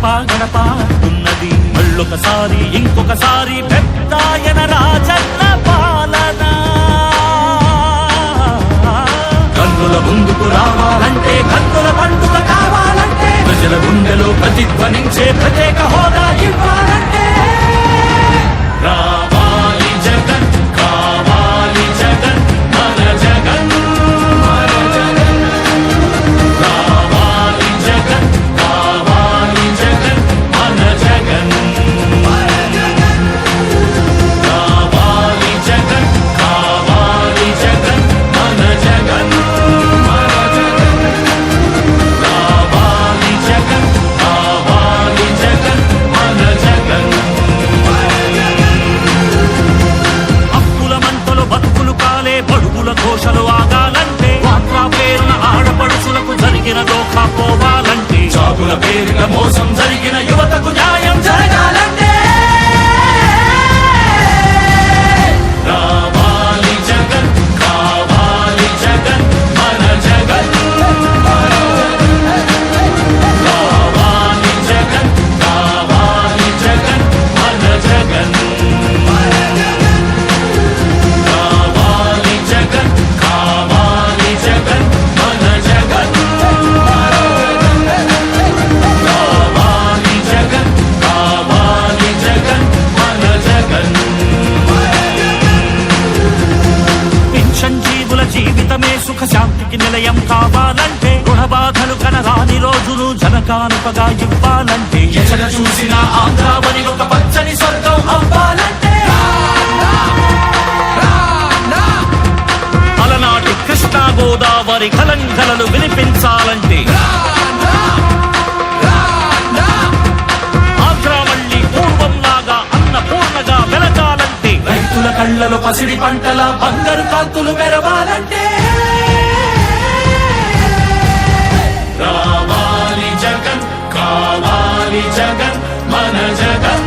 గడప ఉన్నది. మళ్ళొకసారి ఇంకొకసారి పెద్దాయన రాజన్న పాలన. కన్నుల ముందుకు రావాలంటే, కన్నుల పండుగ కావాలంటే, ప్రజల గుండెలో ప్రతిధ్వనించే ప్రత్యేక హోదా ఇవ్వాలంటే రావాలి జగన్, కావాలి జగన్, మన జగన్. రావాలి జగన్, కావాలి జగన్, మన జగన్. రావాలి జగన్, కావాలి జగన్, మన జగన్. రావాలి జగన్, కావాలి జగన్, మన జగన్. అప్పుల మంటలు బతుకులు కాలే, బడుగుల ఘోషలు ఆగాలంటే, వాట్లా పేరున ఆడపడుచులకు జరిగిన దోఖా పోవాలంటే, జాబుల పేరిట మోసం జరిగిన యువతకు న్యాయం జరగాలంటే రావాలి జగన్, కావాలి జగన్, మన జగన్. రావాలి జగన్, కావాలి జగన్, మన జగన్. రావాలి జగన్, కావాలి జగన్, మన జగన్. రావాలి జగన్, కావాలి జగన్, మన జగన్. పెన్షన్ జీవుల జీవితమే సుఖ శాంతికి నిలయం కావాలంటే, రుణబాధలు కనరాని రోజులు జనకానుకగా ఇవ్వాలంటే, ఎక్కడ చూసినా ఆంధ్రావని ఒక పచ్చని స్వర్గం అవ్వాలంటే, అలనాటి కృష్ణా గోదావరి కలంకలలు వినిపించాలంటే, ఆంధ్ర మళ్ళీ పూర్వంలాగా అన్నపూర్ణగా వెలగాలంటే, రైతుల కళ్ళలో పసిడి పంటల బంగారు కాంతులు మెరవాలంటే రావాలి జగన్, కావాలి జగన్, మన జగన్.